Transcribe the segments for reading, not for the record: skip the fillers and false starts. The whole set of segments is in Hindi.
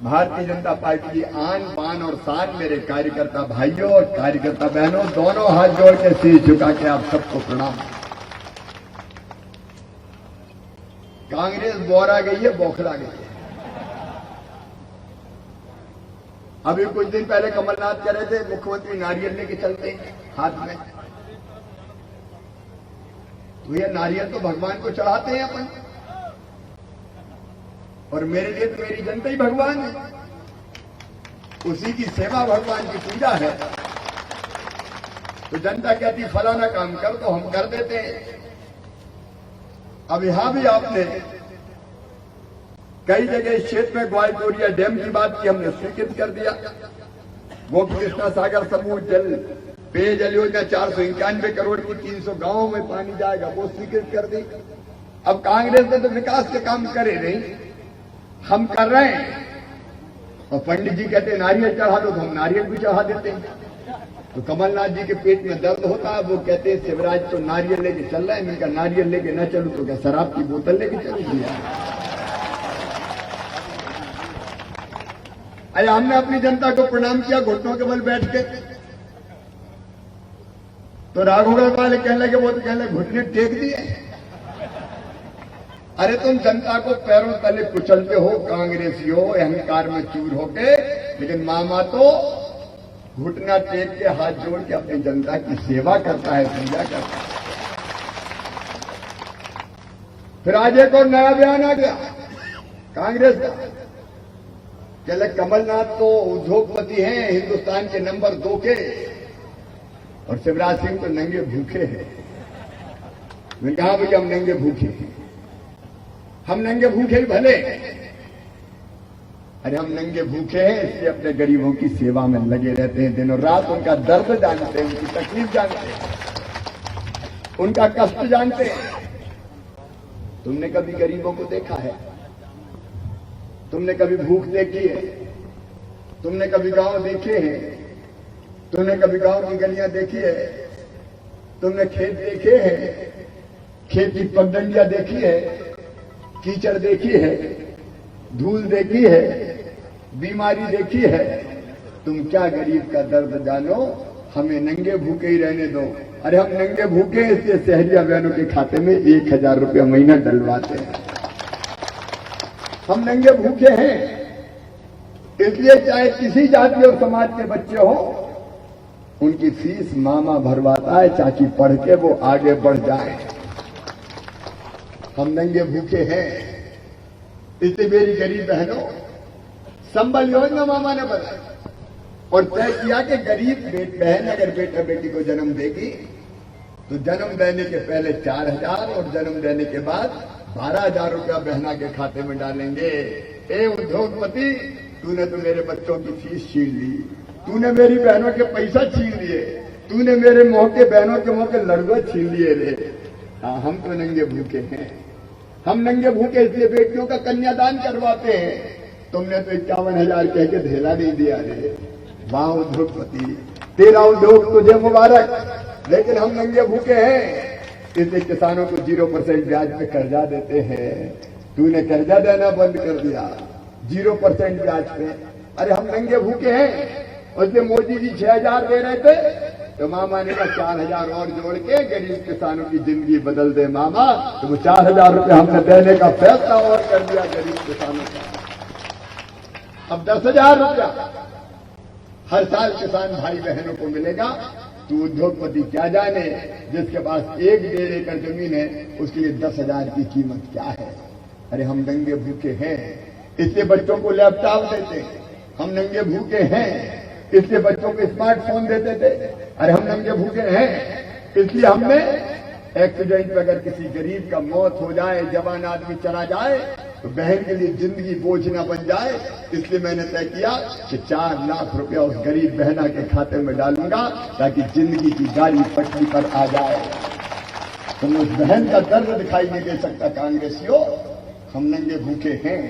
भारतीय जनता पार्टी की आन बान और शान मेरे कार्यकर्ता भाइयों और कार्यकर्ता बहनों, दोनों हाथ जोड़ के सिर झुका के आप सबको प्रणाम। कांग्रेस बोरा गई है, बौखला गई है। अभी कुछ दिन पहले कमलनाथ कह रहे थे मुख्यमंत्री नारियल लेके चलते हैं हाथ में, तो ये नारियल तो भगवान को चढ़ाते हैं अपन, और मेरे लिए तो मेरी जनता ही भगवान है, उसी की सेवा भगवान की पूजा है। तो जनता कहती फलाना काम कर, तो हम कर देते हैं। अब यहां भी आपने कई जगह इस क्षेत्र में ग्वालटोरिया डैम की बात की, हमने स्वीकृत कर दिया। गोपी कृष्णा सागर समूह जल पेयजल योजना 491 करोड़ की 300 गांवों में पानी जाएगा, वो स्वीकृत कर दी। अब कांग्रेस ने तो विकास के काम करे नहीं, हम कर रहे हैं। और पंडित जी कहते हैं नारियल चढ़ा दो, तो हम नारियल भी चढ़ा देते हैं। तो कमलनाथ जी के पेट में दर्द होता है, वो कहते हैं शिवराज तो नारियल लेके चल रहा है, इनका नारियल लेके न चलूं तो क्या शराब की बोतल लेके चलूंगी? अरे हमने अपनी जनता को प्रणाम किया घुटनों के बल बैठ के, तो राघवगढ़ वाले कहने लगे, वो तो कहने लगे घुटने टेक दिए। अरे तुम जनता को पैरों तले कुचलते हो कांग्रेसियों, अहंकार में चूर होके, लेकिन मामा तो घुटना टेक के हाथ जोड़ के अपनी जनता की सेवा करता है, पूजा करता है। फिर आज एक और नया बयान आ गया कांग्रेस का, कहले कमलनाथ तो उद्योगपति हैं हिंदुस्तान के नंबर 2 के, और शिवराज सिंह तो नंगे भूखे हैं। मैंने कहा भैया हम नंगे भूखे हैं, हम नंगे भूखे ही भले, अरे हम नंगे भूखे हैं इसलिए अपने गरीबों की सेवा में लगे रहते हैं, दिनों रात उनका दर्द जानते हैं, उनकी तकलीफ जानते हैं, उनका कष्ट जानते हैं। तुमने कभी गरीबों को देखा है? तुमने कभी भूख देखी है? तुमने कभी गांव देखे हैं? तुमने कभी गांव की गलियां देखी है? तुमने खेत देखे हैं? खेत की पगडंडियां देखी है? कीचड़ देखी है? धूल देखी है? बीमारी देखी है? तुम क्या गरीब का दर्द जानो? हमें नंगे भूखे ही रहने दो। अरे हम नंगे भूखे हैं इसलिए शहरिया बहनों के खाते में 1000 रुपया महीना डलवाते हैं। हम नंगे भूखे हैं इसलिए चाहे किसी जाति और समाज के बच्चे हो, उनकी फीस मामा भरवाता है ताकि पढ़ के वो आगे बढ़ जाए। हम नंगे भूखे हैं इसलिए मेरी गरीब बहनों, संबल योजना मामा ने बनाई और तय किया कि गरीब बहन अगर बेटा बेटी को जन्म देगी तो जन्म देने के पहले 4000 और जन्म देने के बाद 12000 रुपया बहना के खाते में डालेंगे। ए उद्योगपति, तूने तो मेरे बच्चों की फीस छीन ली, तूने मेरी बहनों के पैसा छीन लिए, तूने मेरे मौके बहनों के मौके लड़ुआ छीन लिए रे। हाँ, हम तो नंगे भूखे हैं। हम नंगे भूखे इसलिए बेटियों का कन्यादान करवाते हैं। तुमने तो 51,000 कह के धेला नहीं दिया रे। वाह उद्योगपति, तेरा उद्योग तुझे मुबारक। लेकिन हम नंगे भूखे हैं इसलिए किसानों को 0% ब्याज पे कर्जा देते हैं। तूने कर्जा देना बंद कर दिया 0% ब्याज पे। अरे हम नंगे भूखे हैं और इसलिए मोदी जी 6000 दे रहे थे, तो मामा ने कहा 4000 और जोड़ के गरीब किसानों की जिंदगी बदल दे मामा। तो वो 4000 रुपये हमने देने का फैसला और कर दिया गरीब किसानों का। अब 10,000 रुपया हर साल किसान भाई बहनों को मिलेगा। तो उद्योगपति क्या जाने, जिसके पास 1-1.5 एकड़ जमीन है उसके लिए 10,000 की कीमत क्या है। अरे हम नंगे भूखे हैं इसलिए बच्चों को लैपटॉप देते, हम नंगे भूखे हैं इसलिए बच्चों को स्मार्टफोन देते थे। अरे हम नंगे भूखे हैं इसलिए हमने एक्सीडेंट में अगर किसी गरीब का मौत हो जाए, जवान आदमी चला जाए, तो बहन के लिए जिंदगी बोझ न बन जाए, इसलिए मैंने तय किया कि 4 लाख रुपया उस गरीब बहना के खाते में डालूंगा ताकि जिंदगी की गाड़ी पटरी पर आ जाए। तुम उस बहन का दर्द दिखाई नहीं दे सकता कांग्रेसियों। हम नंगे भूखे हैं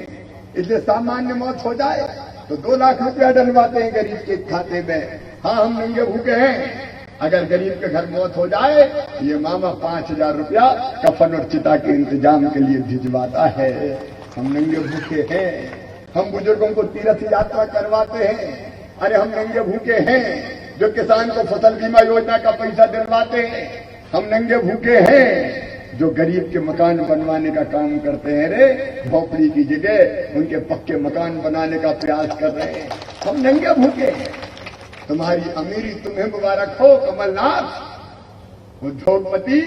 इसलिए सामान्य मौत हो जाए तो 2 लाख रुपया डलवाते हैं गरीब के खाते में। हाँ, हम नंगे भूखे हैं। अगर गरीब के घर मौत हो जाए तो ये मामा 5000 रुपया कफन और चिता के इंतजाम के लिए भिजवाता है। हम नंगे भूखे हैं हम बुजुर्गों को तीर्थ यात्रा करवाते हैं। अरे हम नंगे भूखे हैं जो किसान को फसल बीमा योजना का पैसा दिलवाते हैं। हम नंगे भूखे हैं जो गरीब के मकान बनवाने का काम करते हैं। रे झोपड़ी की जगह उनके पक्के मकान बनाने का प्रयास कर रहे हैं। हम नंगे भूखे हैं। तुम्हारी अमीरी तुम्हें मुबारक हो कमलनाथ। उद्योगपति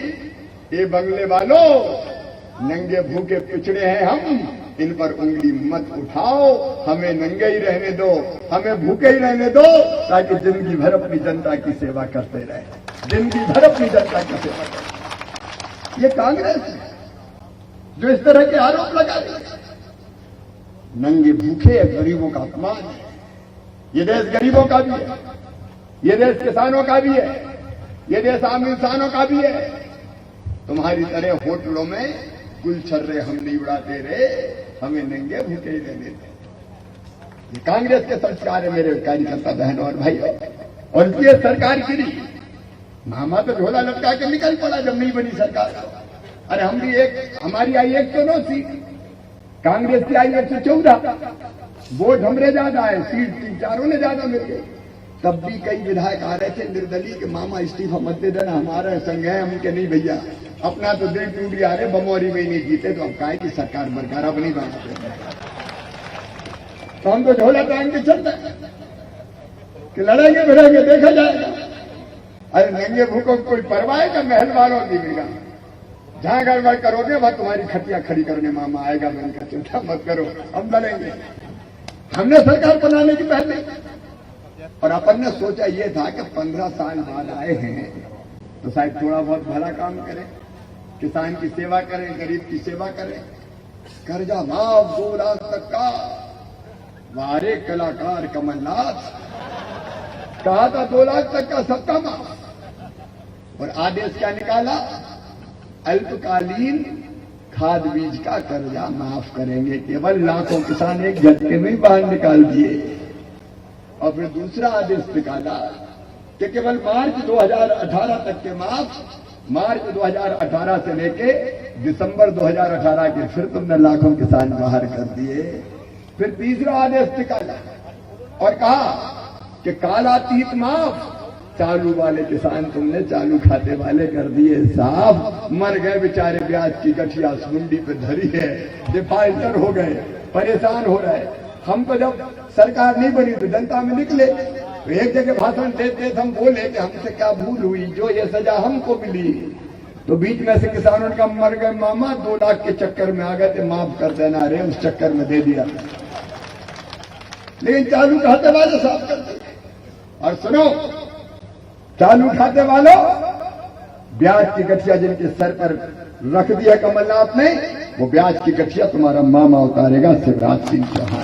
ये बंगले वालों, नंगे भूखे पिछड़े हैं हम, इन पर उंगली मत उठाओ। हमें नंगे ही रहने दो, हमें भूखे ही रहने दो, ताकि जिंदगी भर अपनी जनता की सेवा करते रहे, जिंदगी भर अपनी जनता की सेवा करते। ये कांग्रेस है जो इस तरह के आरोप लगा रही है। नंगे भूखे गरीबों का अपमान है। ये देश गरीबों का भी है, ये देश किसानों का भी है, ये देश आम इंसानों का भी है। तुम्हारी तरह होटलों में गुलछर्रे हम नहीं उड़ाते रहे, हमें नंगे भूखे ही रहने देते। ये कांग्रेस के संस्कार है मेरे कार्यकर्ता बहनों और भाइयों। और इसलिए सरकार गिरी। मामा तो झोला लटका के निकल पड़ा जब नहीं बनी सरकार। अरे हम भी हमारी आई 109 सीट, कांग्रेस की आई 114। वोट हमरे ज्यादा है, सीट 3-4 ने ज्यादा मिल गई। तब भी कई विधायक आ रहे थे निर्दलीय के, मामा इस्तीफा मत दे देना, हमारा संग है। हम के नहीं भैया, अपना तो दिल टूट आ रहे, बमौरी में ही नहीं जीते तो अब काहे की सरकार बरकरार अब नहीं बनाते। तो हम तो झोला टांग के चलते कि लड़ेंगे भिड़ेंगे देखा जाएगा। अरे नंगे भूखों कोई परवाह है? महल वालों की बिगा जहां गड़बड़ करोगे वह तुम्हारी खटिया खड़ी करने मामा आएगा। मैंने कहा चिंता मत करो, हम लड़ेंगे। हमने सरकार बनाने की पहले और अपन ने सोचा ये था कि 15 साल बाद आए हैं तो शायद थोड़ा बहुत भला काम करें, किसान की सेवा करें, गरीब की सेवा करें। कर्जा माफ 2 लाख तक का। वारे कलाकार कमलनाथ, कहा था 2 लाख तक का सबका माफ। और आदेश क्या निकाला? अल्पकालीन खाद बीज का कर्जा माफ करेंगे। केवल लाखों किसान एक झटके में ही बाहर निकाल दिए। और फिर दूसरा आदेश निकाला कि केवल मार्च 2018 तक के माफ। मार्च 2018 से लेके दिसंबर 2018 के फिर तुमने लाखों किसान बाहर कर दिए। फिर तीसरा आदेश निकाला और कहा कि कालातीत माफ। चालू वाले किसान तुमने चालू खाते वाले कर दिए साफ। मर गए बेचारे, ब्याज की गठिया मुंडी पे धरी है, डिफाल्टर हो गए, परेशान हो रहे। हम तो जब सरकार नहीं बनी तो जनता में निकले, तो एक जगह भाषण देते हम बोले कि हमसे क्या भूल हुई जो ये सजा हमको मिली। तो बीच में से किसानों का मर गए मामा, 2 लाख के चक्कर में आ गए थे, माफ कर देना। अरे उस चक्कर में दे दिया, लेकिन चालू खाते वाले साफ कर दिए। और सुनो, चालू खाते वालों, ब्याज की गठिया जिनके सर पर रख दिया कमलनाथ ने, वो ब्याज की गठिया तुम्हारा मामा उतारेगा, शिवराज सिंह चौहान।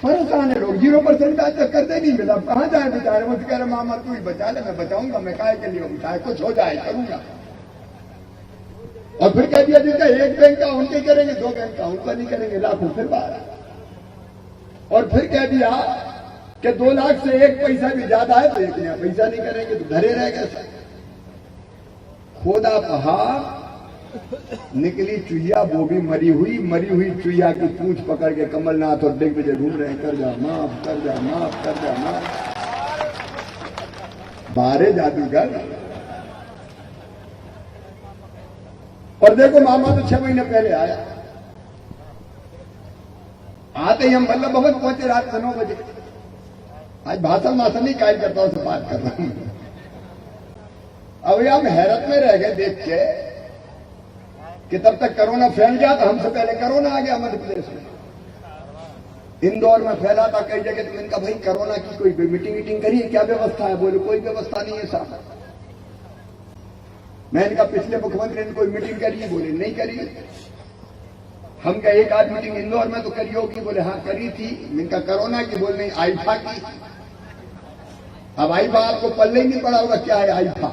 परेशान है लोग, 0% ब्याज तक करते नहीं मिला। कहां जाए बेचारे? मुझे कह रहे मामा तू ही बचा ले, मैं बचाऊंगा, मैं काय के लिए चाहे कुछ हो जाए करूंगा। और फिर कह दिया जिनका 1 बैंक का उनके करेंगे, 2 बैंक का उनका नहीं करेंगे, लाखों फिर बाहर। और फिर कह दिया कि 2 लाख से 1 पैसा भी ज्यादा है तो 1 नया पैसा नहीं करेंगे, तो धरे रह गए। खोदा पहाड़, निकली चुहिया, वो भी मरी हुई चुहिया की पूंछ पकड़ के कमलनाथ और दिग्विजय घूम रहे हैं, कर जा माफ, कर जा माफ, कर जा माफ। बारे जादूगर। और देखो मामा तो 6 महीने पहले आया। आते ही हम वल्लभ भवन पहुंचे रात को 9 बजे। आज भाषण नहीं कार्यकर्ताओं से बात कर रहा हूं। अब हम हैरत में रह गए देख के कि तब तक कोरोना फैल गया था, हमसे पहले कोरोना आ गया मध्य प्रदेश में। इंदौर में फैला था कई जगह। तो इनका भाई कोरोना की कोई मीटिंग करिए, क्या व्यवस्था है? बोले कोई व्यवस्था नहीं है साहब। मैं इनका पिछले मुख्यमंत्री ने कोई मीटिंग करी? बोले नहीं करी। हम क्या एक आध मीटिंग इंदौर में तो करी होगी? बोले हाँ करी थी। इनका कोरोना की? बोल नहीं आईफा की। अब आईफा आपको पल्ले ही नहीं पड़ा होगा क्या है आईफा।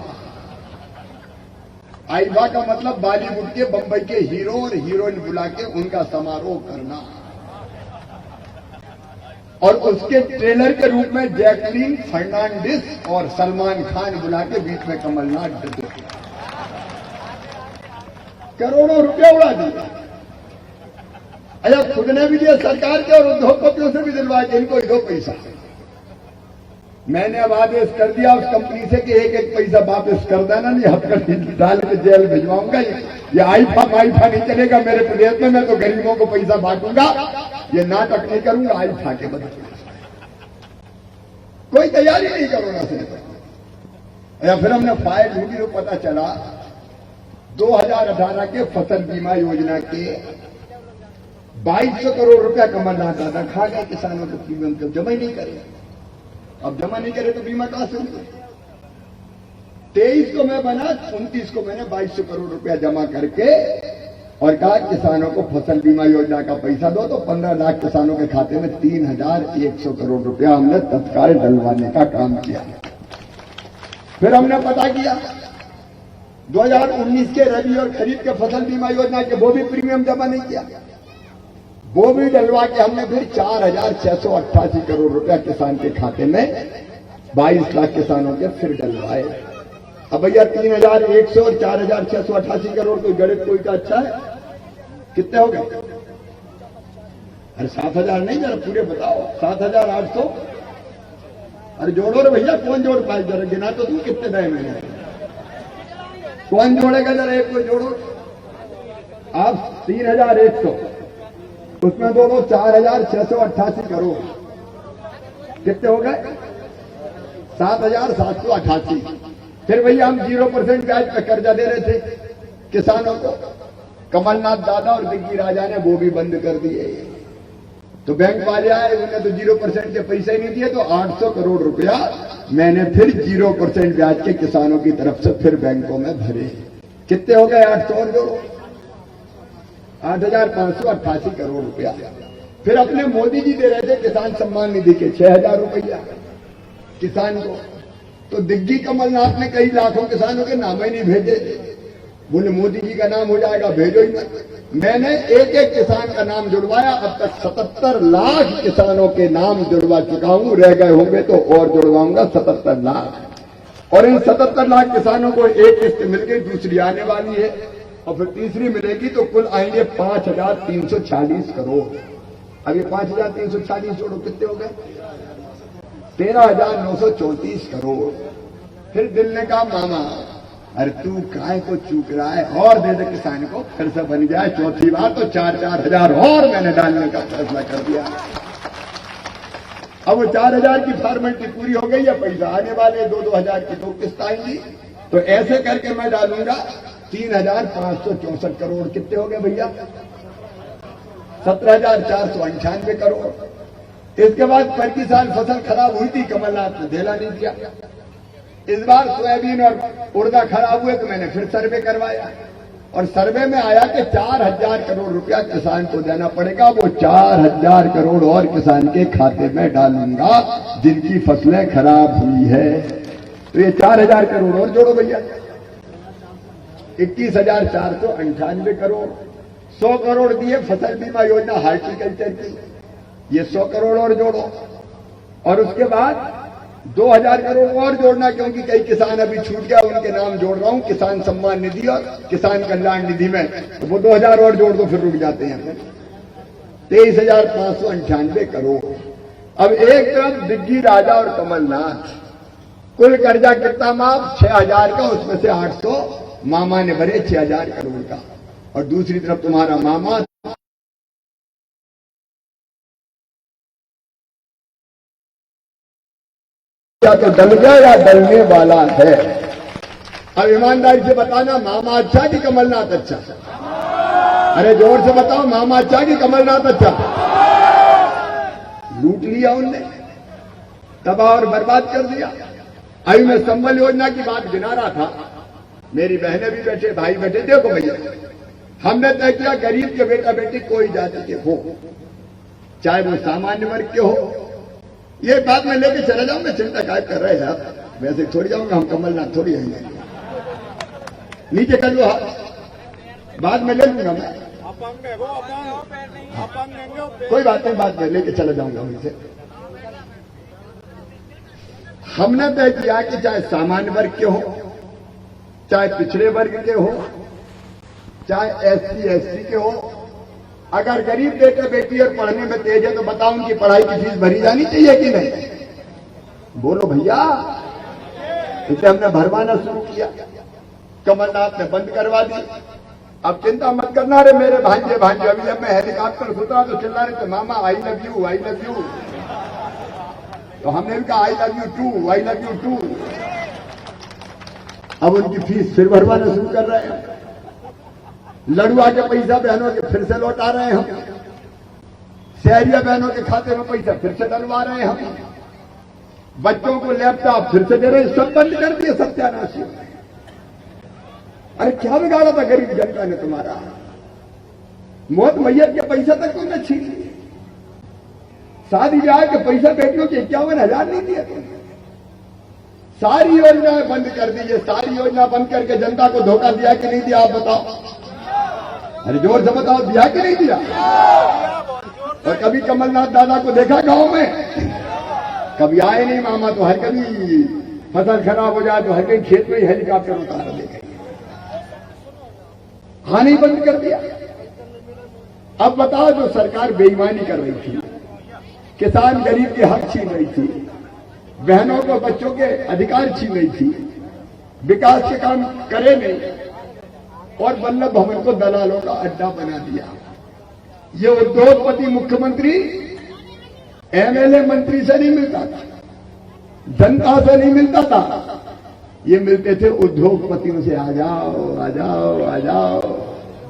आईफा का मतलब बॉलीवुड के, बंबई के हीरो और हीरोइन बुला के उनका समारोह करना। और उसके ट्रेलर के रूप में जैकलीन फर्नांडिस और सलमान खान बुला के बीच में कमलनाथ डटे। करोड़ों रुपया उड़ा दिया। अरे खुद ने भी दिया सरकार के और उद्योगपतियों से भी दिलवाया कि इनको दो पैसा। मैंने अब आदेश कर दिया उस कंपनी से कि एक एक पैसा वापस कर देना, नहीं हथकड़ी डाल के जेल भिजवाऊंगा। ये आईफा माईफा नहीं चलेगा मेरे प्रदेश में। मैं तो गरीबों को पैसा बांटूंगा, ये नाटक नहीं करूंगा आईफा के बदले। कोई तैयारी नहीं कोरोना से। या फिर हमने फाइल ढूंढी तो पता चला 2018 के फसल बीमा योजना के 2200 करोड़ रुपया कमलनाथ दादा खा गए किसानों को। प्रीमियम जब जमा ही नहीं करे, अब जमा नहीं करे तो बीमा कहां से होगा। 23 को मैं बना, 29 को मैंने 2200 करोड़ रुपया जमा करके और कहा किसानों को फसल बीमा योजना का पैसा दो। तो 15 लाख किसानों के खाते में 3100 करोड़ रुपया हमने तत्काल डलवाने का काम किया। फिर हमने पता किया 2019 के रबी और खरीफ के फसल बीमा योजना के वो भी प्रीमियम जमा नहीं किया, वो भी डलवा के हमने फिर 4688 करोड़ रुपया किसान के खाते में 22 लाख किसानों के फिर डलवाए। अब भैया 3100 और 4688 करोड़ कोई गणित कोई का अच्छा है? कितने हो गए? अरे 7000 नहीं, जरा पूरे बताओ। 7800। अरे जोड़ो रे भैया, कौन जोड़ पाए? जरा गिना तो तुम कितने नए मैंने, कौन जोड़ेगा? जरा एक को जोड़ो आप। 3100 उसमें दोनों 4688 करोड़ कितने हो गए? 7788। फिर भैया हम 0% ब्याज पर कर्जा दे रहे थे किसानों को। कमलनाथ दादा और दिग्गी राजा ने वो भी बंद कर दिए। तो बैंक वाले आए, उन्होंने तो 0% के पैसे ही नहीं दिए। तो 800 करोड़ रुपया मैंने फिर 0% ब्याज के किसानों की तरफ से फिर बैंकों में भरे। कितने हो गए? 800 और जोड़ो, 8588 करोड़ रुपया। फिर अपने मोदी जी दे रहे थे किसान सम्मान निधि के 6000 रुपया किसान को। तो दिग्गी कमलनाथ ने कई लाखों किसानों के नाम ही नहीं भेजे। बोले मोदी जी का नाम हो जाएगा, भेजो ही मत। मैंने एक एक किसान का नाम जुड़वाया। अब तक 77 लाख किसानों के नाम जुड़वा चुका हूं। रह गए होंगे तो और जुड़वाऊंगा 77 लाख। और इन 77 लाख किसानों को एक किस्त मिल गई, दूसरी आने वाली है और फिर तीसरी मिलेगी। तो कुल आएंगे 5340 करोड़। अब ये 5340 जोड़ो, कितने हो गए? 13934 करोड़। फिर दिल ने कहा मामा अरे तू काय को चूक रहा है, और दे दे किसान को, फिर से बन जाए। चौथी बार तो 4-4 हजार और मैंने डालने का फैसला कर दिया। अब वो 4000 की फॉर्मेलिटी पूरी हो गई है, पैसा आने वाले 2-2 हजार की 2 किस्त आएंगी। तो ऐसे करके मैं डालूंगा 3564 करोड़। कितने हो गए भैया? 17498 करोड़। इसके बाद पर की साल फसल खराब हुई थी, कमलनाथ ने ढेला नहीं दिया। इस बार सोयाबीन और उड़दा खराब हुए तो मैंने फिर सर्वे करवाया और सर्वे में आया कि 4000 करोड़ रुपया किसान को देना पड़ेगा। वो 4000 करोड़ और किसान के खाते में डालूंगा जिनकी फसलें खराब हुई है। तो ये 4000 करोड़ और जोड़ो भैया, 21,498 करोड़। 100 करोड़ दिए फसल बीमा योजना हार्टिकल्चर की, ये 100 करोड़ और जोड़ो। और उसके बाद 2000 करोड़ और जोड़ना, क्योंकि कई किसान अभी छूट गया, उनके नाम जोड़ रहा हूं किसान सम्मान निधि और किसान कल्याण निधि में। तो वो 2000 और जोड़ दो, फिर रुक जाते हैं। 23,598 करोड़। अब एक तरफ दिग्गी राजा और कमलनाथ, कुल कर्जा कितना माफ? 6000 का, उसमें से 800 मामा ने भरे 6000 करोड़ का। और दूसरी तरफ तुम्हारा मामा या तो डल गया या डलने वाला है। अब ईमानदारी से बताना, मामा अच्छा कि कमलनाथ अच्छा? अरे जोर से बताओ, मामा अच्छा कि कमलनाथ अच्छा? लूट लिया उनने, तबाह और बर्बाद कर दिया। अभी मैं संबल योजना की बात गिना रहा था, मेरी बहनें भी बैठे, भाई बैठे। देखो भैया, हमने तय किया गरीब के बेटा बेटी कोई जाति के हो, चाहे वो सामान्य वर्ग के हो। ये बात मैं लेके चला जाऊं, मैं चिंता काय कर रहे हैं आप, वैसे थोड़ी जाऊंगा, हम कमलनाथ थोड़ी आएंगे। नीचे कर लो हाथ, बाद में ले लूंगा मैं, कोई बात नहीं, बाद में लेके चला जाऊंगा उनसे। हमने तय किया कि चाहे सामान्य वर्ग के हो, चाहे पिछड़े वर्ग के हो, चाहे SC ST के हो, अगर गरीब बेटा बेटी और पढ़ने में तेज है तो बताओ उनकी पढ़ाई की फीस भरी जानी चाहिए कि नहीं? बोलो भैया। इसे हमने भरवाना शुरू किया, कमलनाथ ने बंद करवा दी। अब चिंता मत करना रे मेरे भांजे भांजे। अभी जब मैं हेलीकॉप्टर सुतरा तो चिल्ला रहे थे मामा I love you I love you. तो हमने भी कहा I love you too, I love you too. अब उनकी फीस फिर भरवाना शुरू कर रहे हैं। लड़ुआ के पैसा बहनों के फिर से लौटा रहे हैं हम। शहरिया बहनों के खाते में पैसा फिर से डलवा रहे हैं हम। बच्चों को लैपटॉप फिर से दे रहे हैं। सब बंद कर दिए सत्यानाशी। अरे क्या बिगाड़ा था गरीब जनता ने तुम्हारा? मौत मैयत के पैसा तक तुमने छीन लिए। शादी ब्याह के पैसा बेटियों के 51,000 नहीं दिया तुमने। सारी योजनाएं बंद कर दी। सारी योजना बंद करके जनता को धोखा दिया कि नहीं दिया? आप बताओ। अरे जोर से बताओ, दिया कि नहीं दिया? और कभी कमलनाथ दादा को देखा गांव में? कभी आए नहीं मामा। तो हर कभी फसल खराब हो जाए तो हर कहीं खेत में ही हेलीकॉप्टर उतार देखें। खाना ही बंद कर दिया। अब बताओ, जो सरकार बेईमानी कर रही थी, किसान गरीब के हक छीन रही थी, बहनों को बच्चों के अधिकार छीन रही थी, विकास के काम करे नहीं और वल्लभ भवन को दलालों का अड्डा बना दिया। ये उद्योगपति मुख्यमंत्री एमएलए मंत्री से नहीं मिलता था, जनता से नहीं मिलता था। ये मिलते थे उद्योगपतियों से। आ जाओ आ जाओ आ जाओ।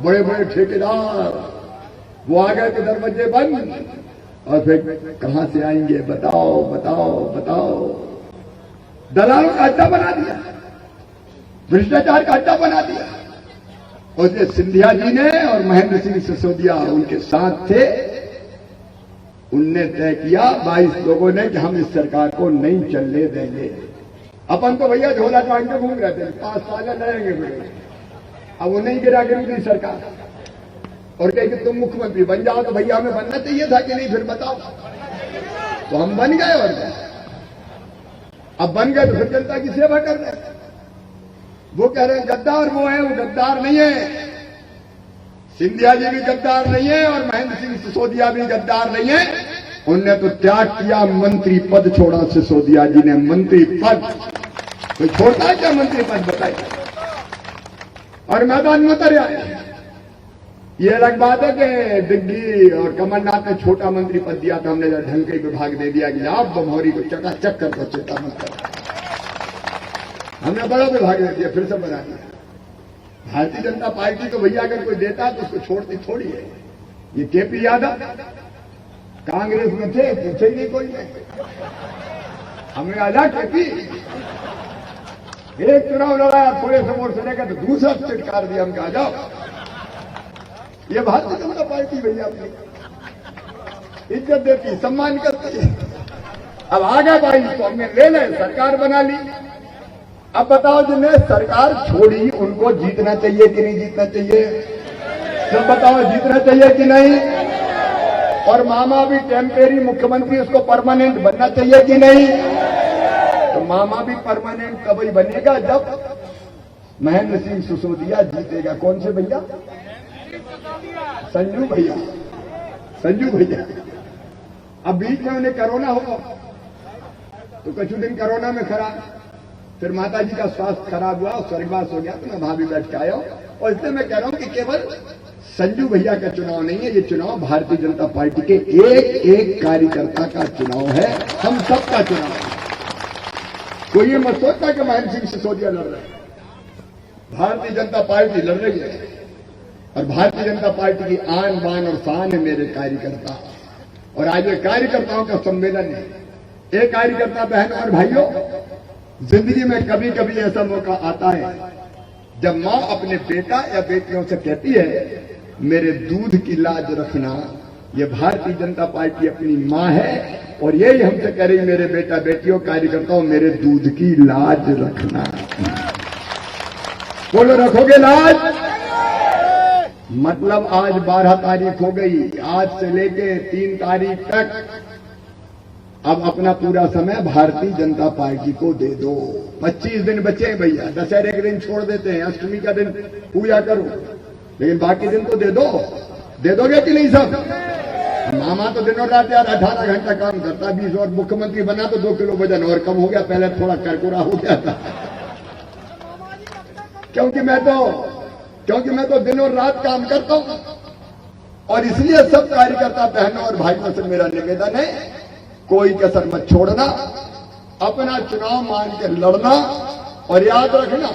बड़े बड़े ठेकेदार वो आ गए थे, दरवाजे बंद। और फिर कहां से आएंगे? बताओ बताओ बताओ। दलालों का अड्डा बना दिया, भ्रष्टाचार का अड्डा बना दिया। उसने सिंधिया जी ने और महेंद्र सिंह सिसोदिया उनके साथ थे। उनने तय किया 22 लोगों ने कि हम इस सरकार को नहीं चलने देंगे। अपन तो भैया झोला टांग के घूम रहे थे, 5 साल लड़ेंगे फिर। अब वो नहीं गिरा गिरी सरकार और कहे कि तुम मुख्यमंत्री बन जाओ। तो भैया हमें बनना चाहिए था कि नहीं? फिर बताओ। तो हम बन गए। और अब बन गए तो फिर जनता की सेवा कर रहे हैं। वो कह रहे हैं गद्दार वो है, वो गद्दार नहीं है। सिंधिया जी भी गद्दार नहीं है और महेंद्र सिंह सिसोदिया भी गद्दार नहीं है। उनने तो त्याग किया, मंत्री पद छोड़ा। सिसोदिया जी ने मंत्री पद। कोई छोड़ता है क्या मंत्री पद? बताइए। और मैदान में उतर आए। ये अलग बात है कि दिग्गी और कमलनाथ ने छोटा मंत्री पद दिया था, हमने ढंग के विभाग दे दिया कि आप बमौरी को चकाचक कर दो, चिंता मत करो। हमने बड़ा विभाग दे दिया, फिर से बना दिया। भारतीय जनता पार्टी तो भैया अगर कोई देता है तो उसको छोड़ती थोड़ी है। ये केपी यादव कांग्रेस में थे, पूछे ही नहीं कोई नहीं। हमें आजा केपी। एक चुनाव लड़ाया, थोड़े से वोट से लेकर तो दूसरा चिटकार दिया। हम कहा जाओ। ये भारतीय जनता पार्टी भैया अपनी इज्जत देती, सम्मान करती है। अब आ गए भाई तो हमने ले ले सरकार बना ली। अब बताओ, जिन्हें सरकार छोड़ी उनको जीतना चाहिए कि नहीं जीतना चाहिए? सब बताओ, जीतना चाहिए कि नहीं? और मामा भी टेम्परेरी मुख्यमंत्री, उसको परमानेंट बनना चाहिए कि नहीं? तो मामा भी परमानेंट कभी बनेगा जब महेंद्र सिंह सिसोदिया जीतेगा। कौन से भैया? संजू भैया। संजू भैया। अब बीच में उन्हें कोरोना हुआ तो कुछ दिन कोरोना में खराब, फिर माता जी का स्वास्थ्य खराब हुआ, स्वर्गवास हो गया। तो मैं भाभी बैठ के आया हूं। और इसलिए मैं कह रहा हूं कि केवल संजू भैया का चुनाव नहीं है, ये चुनाव भारतीय जनता पार्टी के एक एक कार्यकर्ता का चुनाव है। हम सबका चुनाव है। कोई ये मत सोचता कि महेंद्र सिंह सिसोदिया लड़ रहे हैं। भारतीय जनता पार्टी लड़ रही है और भारतीय जनता पार्टी की आन बान और शान है मेरे कार्यकर्ता। और आज ये कार्यकर्ताओं का सम्मेलन है। एक कार्यकर्ता बहन और भाइयों, जिंदगी में कभी कभी ऐसा मौका आता है जब मां अपने बेटा या बेटियों से कहती है मेरे दूध की लाज रखना। ये भारतीय जनता पार्टी अपनी मां है और यही हमसे कह रही, मेरे बेटा बेटियों कार्यकर्ताओं मेरे दूध की लाज रखना। बोलो, रखोगे लाज? मतलब आज 12 तारीख हो गई, आज से लेके 3 तारीख तक अब अपना पूरा समय भारतीय जनता पार्टी को दे दो। 25 दिन बचे हैं भैया। दशहरे के दिन छोड़ देते हैं, अष्टमी का दिन पूजा करो, लेकिन बाकी दिन तो दे दो। दे दोगे कि नहीं सब? मामा तो दिनों रात यार 18 घंटा काम करता, 20 और मुख्यमंत्री बना तो 2 किलो वजन और कम हो गया, पहले थोड़ा करकुरा हो गया था। क्योंकि मैं तो दिनों रात काम करता हूं, और इसलिए सब कार्यकर्ता बहनों और भाइयों से मेरा निवेदन है, कोई कसर मत छोड़ना, अपना चुनाव मान के लड़ना, और याद रखना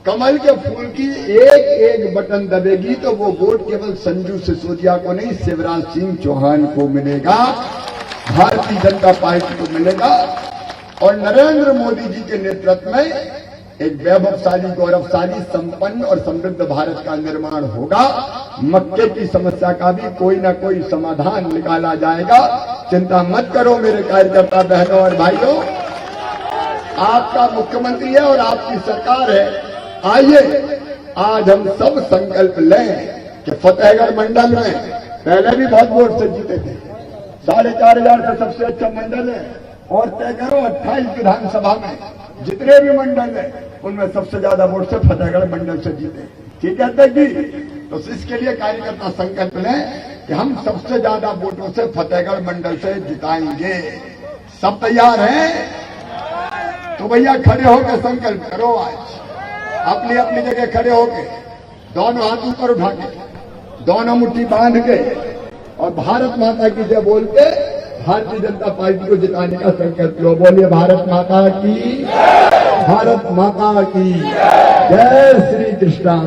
कमल के फूल की एक एक बटन दबेगी तो वो वोट केवल संजू सिसोदिया को नहीं, शिवराज सिंह चौहान को मिलेगा, भारतीय जनता पार्टी को मिलेगा, और नरेंद्र मोदी जी के नेतृत्व में एक वैभवशाली, गौरवशाली, संपन्न और समृद्ध भारत का निर्माण होगा। मक्के की समस्या का भी कोई ना कोई समाधान निकाला जाएगा। चिंता मत करो मेरे कार्यकर्ता बहनों और भाइयों, आपका मुख्यमंत्री है और आपकी सरकार है। आइए आज हम सब संकल्प लें कि फतेहगढ़ मंडल में पहले भी बहुत वोट से जीते थे, 4,500 से सबसे अच्छा मंडल है, और तय करो 28 विधानसभा में जितने भी मंडल है उनमें सबसे ज्यादा वोट से फतेहगढ़ मंडल से जीते। ठीक है अध्यक्ष जी? तो इसके लिए कार्यकर्ता संकल्प लें कि हम सबसे ज्यादा वोटों से फतेहगढ़ मंडल से जिताएंगे। सब तैयार हैं? तो भैया खड़े होकर संकल्प करो, आज अपनी अपनी जगह खड़े होके, दोनों हाथ ऊपर उठा के, दोनों मुट्ठी बांध के, और भारत माता की जय बोल के भारतीय जनता पार्टी को जिताने का संकल्प लो। बोलिए भारत माता की, भारत माता की जय श्री कृष्ण।